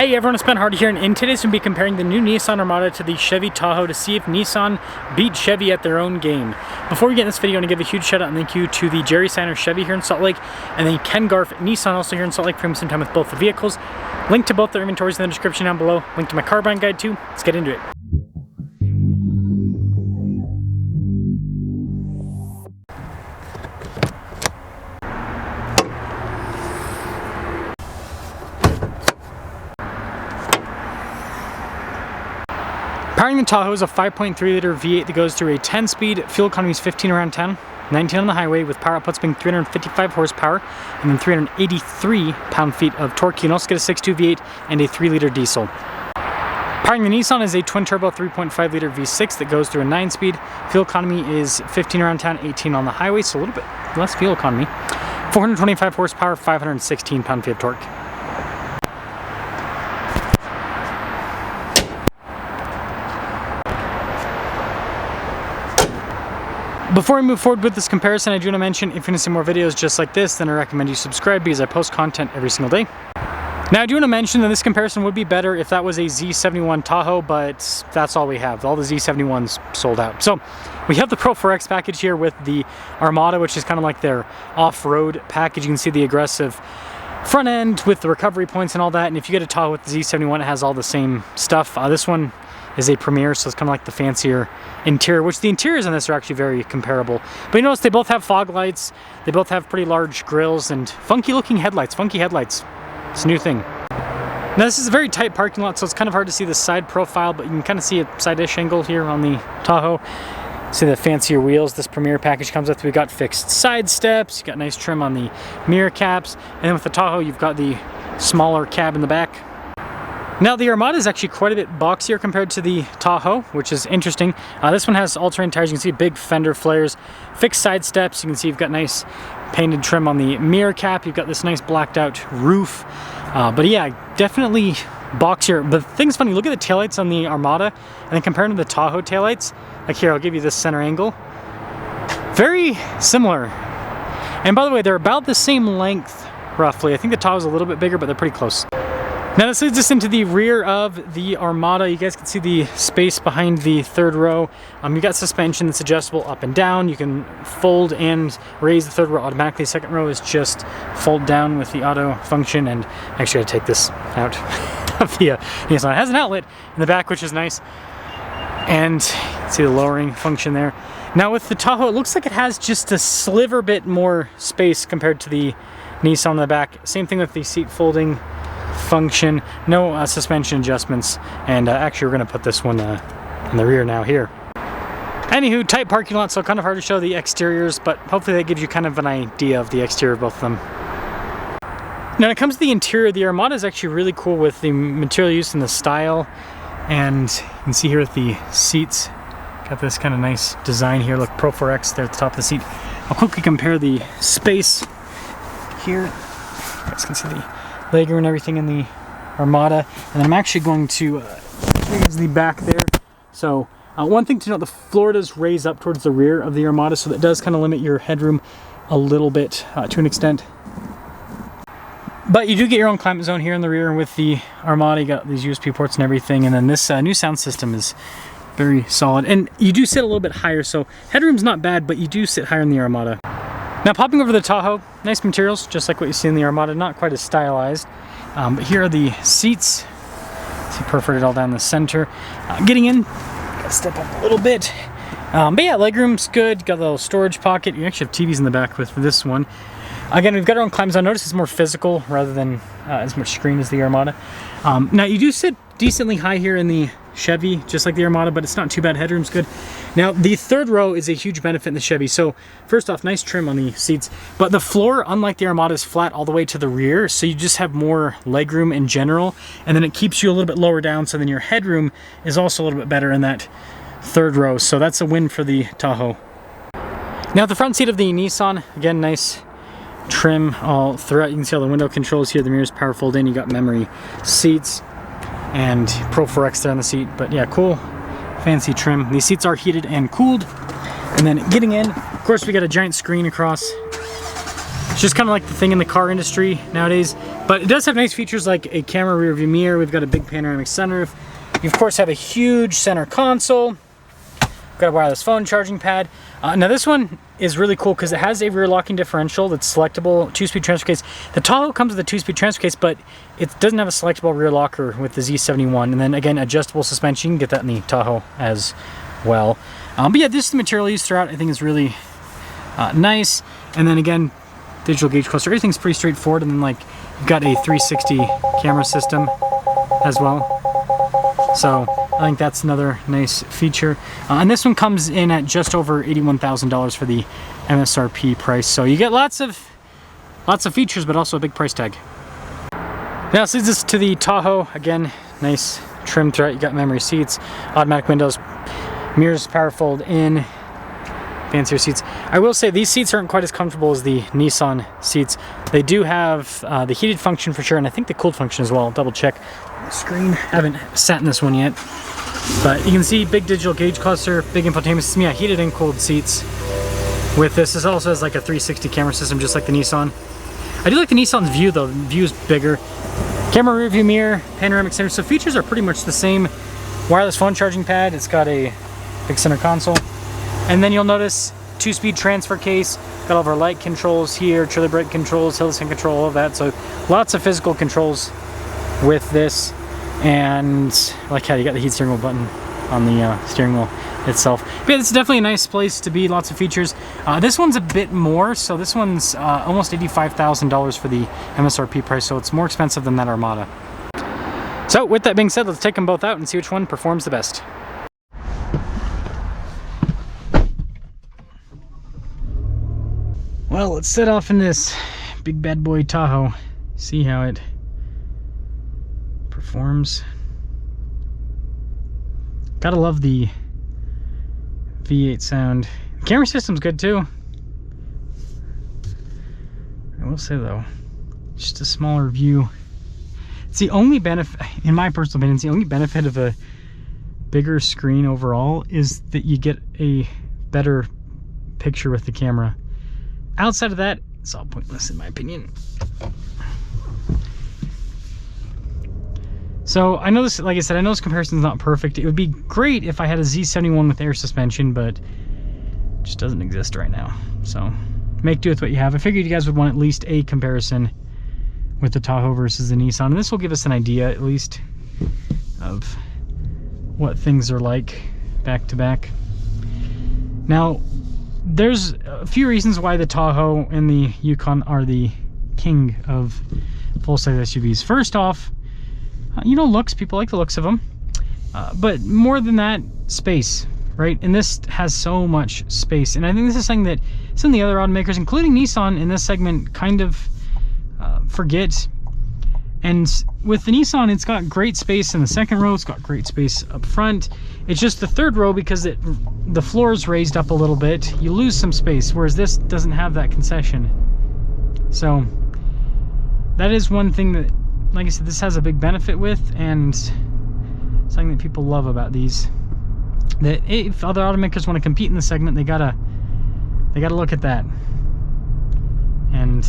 Hey everyone, it's Ben Hardy here, and in today's we'll be comparing the new Nissan Armada to the Chevy Tahoe to see if Nissan beat Chevy at their own game. Before we get in this video, I want to give a huge shout out and thank you to the Jerry Signer Chevy here in Salt Lake, and then Ken Garf Nissan also here in Salt Lake for some time with both the vehicles. Link to both their inventories in the description down below. Link to my car buying guide too. Let's get into it. Powering the Tahoe is a 5.3 liter V8 that goes through a 10-speed, fuel economy is 15 around 10, 19 on the highway, with power outputs being 355 horsepower and then 383 pound-feet of torque. You can also get a 6.2 V8 and a 3-liter diesel. Powering the Nissan is a twin-turbo 3.5 liter V6 that goes through a 9-speed. Fuel economy is 15 around town, 18 on the highway, so a little bit less fuel economy. 425 horsepower, 516 pound-feet of torque. Before we move forward with this comparison, I do want to mention if you're going to see more videos just like this, then I recommend you subscribe because I post content every single day. Now I do want to mention that this comparison would be better if that was a Z71 Tahoe, but that's all we have. All the Z71s sold out. So we have the Pro 4X package here with the Armada, which is kind of like their off-road package. You can see the aggressive front end with the recovery points and all that. And if you get a Tahoe with the Z71, it has all the same stuff. This one is a Premier, so it's kind of like the fancier interior, which the interiors on this are actually very comparable. But you notice they both have fog lights, they both have pretty large grills and funky looking headlights. Funky headlights. It's a new thing. Now this is a very tight parking lot, so it's kind of hard to see the side profile, but you can kind of see a side-ish angle here on the Tahoe. See the fancier wheels this Premier package comes with. We've got fixed side steps, you've got nice trim on the mirror caps, and then with the Tahoe you've got the smaller cab in the back. Now the Armada is actually quite a bit boxier compared to the Tahoe, which is interesting. This one has all-terrain tires. You can see big fender flares, fixed side steps. You can see you've got nice painted trim on the mirror cap. You've got this nice blacked out roof. But yeah, definitely boxier. But the thing's funny, look at the taillights on the Armada and then compared to the Tahoe taillights. Like here, I'll give you this center angle. Very similar. And by the way, they're about the same length, roughly. I think the Tahoe's a little bit bigger, but they're pretty close. Now this leads us into the rear of the Armada. You guys can see the space behind the third row. You got suspension that's adjustable up and down. You can fold and raise the third row automatically. The second row is just fold down with the auto function. And actually I gotta take this out of the Nissan. It has an outlet in the back, which is nice. And see the lowering function there. Now with the Tahoe, it looks like it has just a sliver bit more space compared to the Nissan in the back. Same thing with the seat folding function, no suspension adjustments, and actually we're going to put this one in the rear now here. Anywho, tight parking lot, so kind of hard to show the exteriors, but hopefully that gives you kind of an idea of the exterior of both of them. Now when it comes to the interior, the Armada is actually really cool with the material use and the style, and you can see here with the seats, got this kind of nice design here. Look, Pro 4X there at the top of the seat. I'll quickly compare the space here. You guys can see the legroom and everything in the Armada, and then I'm actually going to raise the back there. So one thing to note, the floor does raise up towards the rear of the Armada, so that does kind of limit your headroom a little bit to an extent. But you do get your own climate zone here in the rear, and with the Armada you got these USB ports and everything, and then this new sound system is very solid, and you do sit a little bit higher, so headroom's not bad, but you do sit higher in the Armada. Now popping over the Tahoe, nice materials, just like what you see in the Armada, not quite as stylized. But here are the seats. See, perforated all down the center. Getting in, gotta step up a little bit. But yeah, legroom's good, got a little storage pocket. You actually have TVs in the back with this one. Again, we've got our own climate zone. Notice it's more physical rather than as much screen as the Armada. Now you do sit decently high here in the Chevy, just like the Armada, but it's not too bad. Headroom's good. Now the third row is a huge benefit in the Chevy. So first off, nice trim on the seats, but the floor, unlike the Armada, is flat all the way to the rear, so you just have more legroom in general, and then it keeps you a little bit lower down, so then your headroom is also a little bit better in that third row. So that's a win for the Tahoe. Now the front seat of the Nissan, again, nice trim all throughout. You can see all the window controls here, the mirrors power fold in, you got memory seats and Pro 4X there on the seat. But yeah, cool fancy trim. These seats are heated and cooled. And then getting in, of course, we got a giant screen across It's just kind of like the thing in the car industry nowadays. But it does have nice features like a camera rear view mirror. We've got a big panoramic sunroof. You of course have a huge center console. Got a wireless phone charging pad. Now this one is really cool because it has a rear locking differential that's selectable, 2-speed transfer case. The Tahoe comes with a 2-speed transfer case, but it doesn't have a selectable rear locker with the Z71. And then again, adjustable suspension. You can get that in the Tahoe as well. But yeah, this is the material used throughout. I think is really nice. And then again, digital gauge cluster. Everything's pretty straightforward. And then like you've got a 360 camera system as well. So I think that's another nice feature. And this one comes in at just over $81,000 for the MSRP price. So you get lots of features, but also a big price tag. Now this leads us to the Tahoe. Again, nice trim throughout. You got memory seats, automatic windows, mirrors, power fold in, fancier seats. I will say these seats aren't quite as comfortable as the Nissan seats. They do have the heated function for sure, and I think the cooled function as well. I'll double check the screen. I haven't sat in this one yet, but you can see big digital gauge cluster, big infotainment system. Yeah, heated and cooled seats with this. This also has like a 360 camera system, just like the Nissan. I do like the Nissan's view though. The view's bigger. Camera rear view mirror, panoramic center. So features are pretty much the same. Wireless phone charging pad. It's got a big center console. And then you'll notice 2-speed transfer case. Got all of our light controls here, trailer brake controls, hill descent control, all of that. So lots of physical controls with this. And like how you got the heat steering wheel button on the steering wheel itself. But yeah, it's definitely a nice place to be. Lots of features. This one's a bit more. So this one's almost $85,000 for the MSRP price. So it's more expensive than that Armada. So with that being said, let's take them both out and see which one performs the best. Well, let's set off in this big bad boy Tahoe, see how it performs. Gotta love the V8 sound. The camera system's good too. I will say though, just a smaller view. It's the only benefit, in my personal opinion, it's the only benefit of a bigger screen overall is that you get a better picture with the camera. Outside of that, it's all pointless in my opinion. So I know this, like I said, I know this comparison is not perfect. It would be great if I had a Z71 with air suspension, but it just doesn't exist right now. So make do with what you have. I figured you guys would want at least a comparison with the Tahoe versus the Nissan. And this will give us an idea at least of what things are like back to back. Now, there's a few reasons why the Tahoe and the Yukon are the king of full-size SUVs. First off, you know, looks. People like the looks of them. But more than that, space, right? And this has so much space. And I think this is something that some of the other automakers, including Nissan in this segment, kind of forget. And with the Nissan, it's got great space in the second row. It's got great space up front. It's just the third row, because the floor is raised up a little bit, you lose some space, whereas this doesn't have that concession. So that is one thing that, like I said, this has a big benefit with, and something that people love about these. That if other automakers want to compete in the segment, they gotta look at that and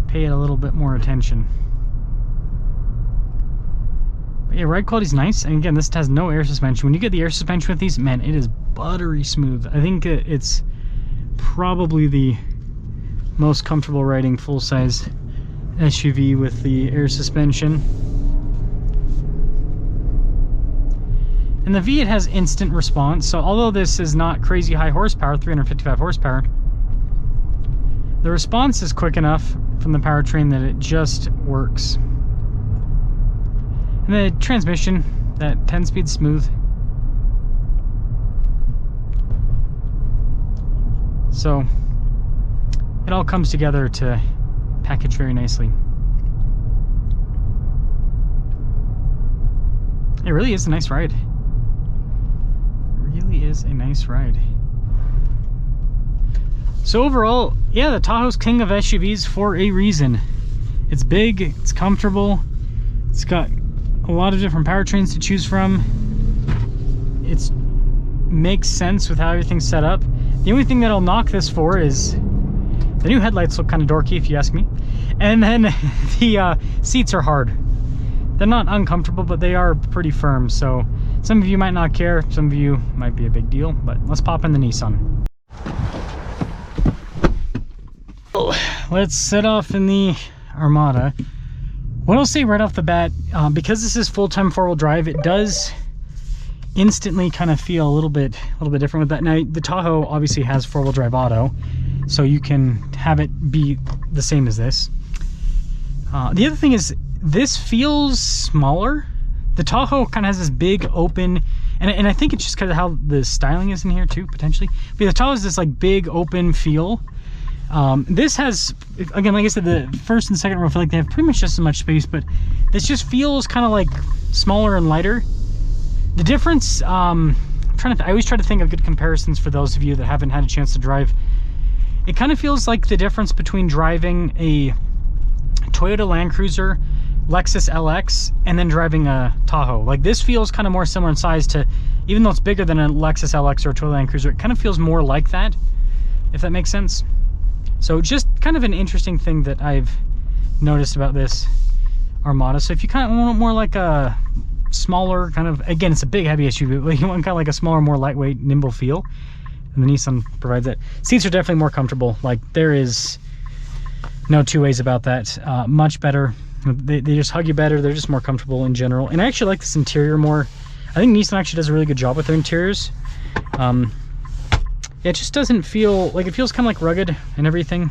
pay it a little bit more attention. But yeah, ride quality's nice. And again, this has no air suspension. When you get the air suspension with these, man, it is buttery smooth. I think it's probably the most comfortable riding full-size SUV with the air suspension. And the V8 has instant response, so although this is not crazy high horsepower, 355 horsepower, the response is quick enough from the powertrain that it just works. And the transmission, that 10-speed smooth. So it all comes together to package very nicely. It really is a nice ride. It really is a nice ride. So overall, yeah, the Tahoe's king of SUVs for a reason. It's big, it's comfortable, it's got a lot of different powertrains to choose from. It makes sense with how everything's set up. The only thing that I'll knock this for is The new headlights look kind of dorky, if you ask me. And then the seats are hard. They're not uncomfortable, but they are pretty firm. So some of you might not care, some of you might be a big deal, but let's pop in the Nissan. Let's set off in the Armada. What I'll say right off the bat, because this is full-time four-wheel drive, it does instantly kind of feel a little bit different with that. Now the Tahoe obviously has four-wheel drive auto, so you can have it be the same as this. The other thing is this feels smaller. The Tahoe kind of has this big open, and I think it's just because of how the styling is in here too, potentially. But the Tahoe has this like big open feel. This has, again, like I said, the first and second row feel like they have pretty much just as much space, but this just feels kind of like smaller and lighter. The difference, I always try to think of good comparisons for those of you that haven't had a chance to drive. It kind of feels like the difference between driving a Toyota Land Cruiser, Lexus LX, and then driving a Tahoe. Like this feels kind of more similar in size to, even though it's bigger than a Lexus LX or a Toyota Land Cruiser, it kind of feels more like that, if that makes sense. So just kind of an interesting thing that I've noticed about this Armada. So if you kind of want more like a smaller kind of, again, it's a big heavy SUV, but you want kind of like a smaller, more lightweight, nimble feel, and the Nissan provides that. Seats are definitely more comfortable. Like there is no two ways about that. Much better. They just hug you better. They're just more comfortable in general. And I actually like this interior more. I think Nissan actually does a really good job with their interiors. It just doesn't feel like, it feels kind of like rugged and everything.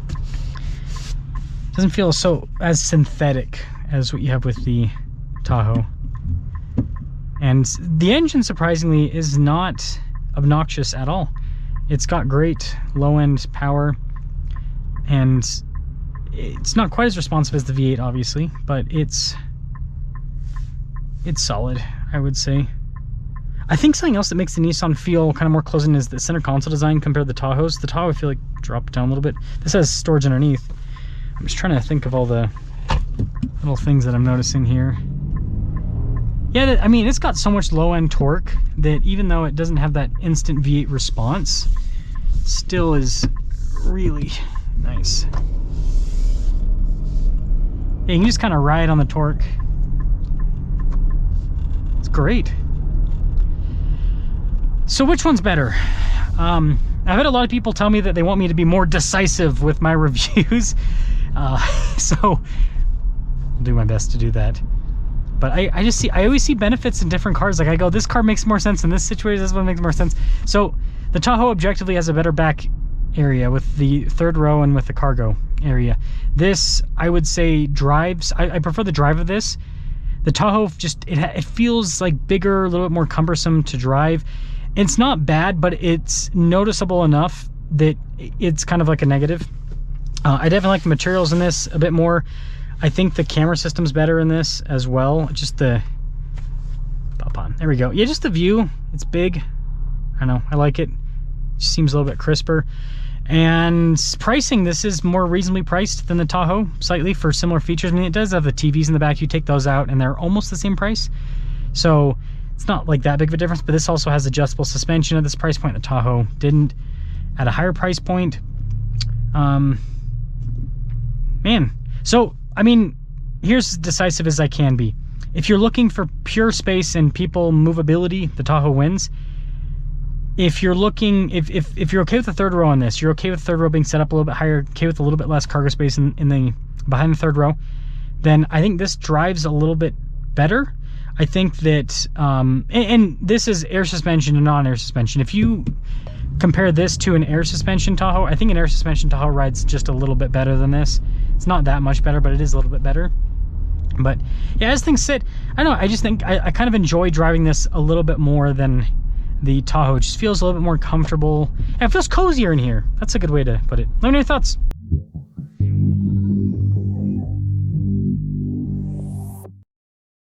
It doesn't feel so as synthetic as what you have with the Tahoe. And the engine, surprisingly, is not obnoxious at all. It's got great low-end power, and it's not quite as responsive as the V8, obviously, but it's solid, I would say. I think something else that makes the Nissan feel kind of more closed-in is the center console design compared to the Tahoe's. The Tahoe, I feel like, dropped down a little bit. This has storage underneath. I'm just trying to think of all the little things that I'm noticing here. Yeah, I mean, it's got so much low-end torque that even though it doesn't have that instant V8 response, it still is really nice. Yeah, you can just kind of ride on the torque. It's great. So which one's better? I've had a lot of people tell me that they want me to be more decisive with my reviews. So I'll do my best to do that. But I always see benefits in different cars. Like I go, this car makes more sense in this situation, this one makes more sense. So the Tahoe objectively has a better back area with the third row and with the cargo area. This, I would say, drives, I prefer the drive of this. The Tahoe just, it feels like bigger, a little bit more cumbersome to drive. It's not bad, but it's noticeable enough that it's kind of like a negative. I definitely like the materials in this a bit more. I think the camera system's better in this as well. Just the pop on. There we go. Yeah, just the view. It's big. I know. I like it. Just seems a little bit crisper. And pricing, this is more reasonably priced than the Tahoe, slightly, for similar features. I mean, it does have the TVs in the back. You take those out and they're almost the same price. So it's not like that big of a difference, but this also has adjustable suspension at this price point. The Tahoe didn't. At a higher price point, man. So, I mean, here's as decisive as I can be. If you're looking for pure space and people movability, the Tahoe wins. If you're looking, if you're okay with the third row on this, you're okay with the third row being set up a little bit higher, okay with a little bit less cargo space in the behind the third row, then I think this drives a little bit better. I think that, and this is air suspension and non-air suspension. If you compare this to an air suspension Tahoe, I think an air suspension Tahoe rides just a little bit better than this. It's not that much better, but it is a little bit better. But yeah, as things sit, I don't know, I just think I kind of enjoy driving this a little bit more than the Tahoe. It just feels a little bit more comfortable. And it feels cozier in here. That's a good way to put it. Let me know your thoughts.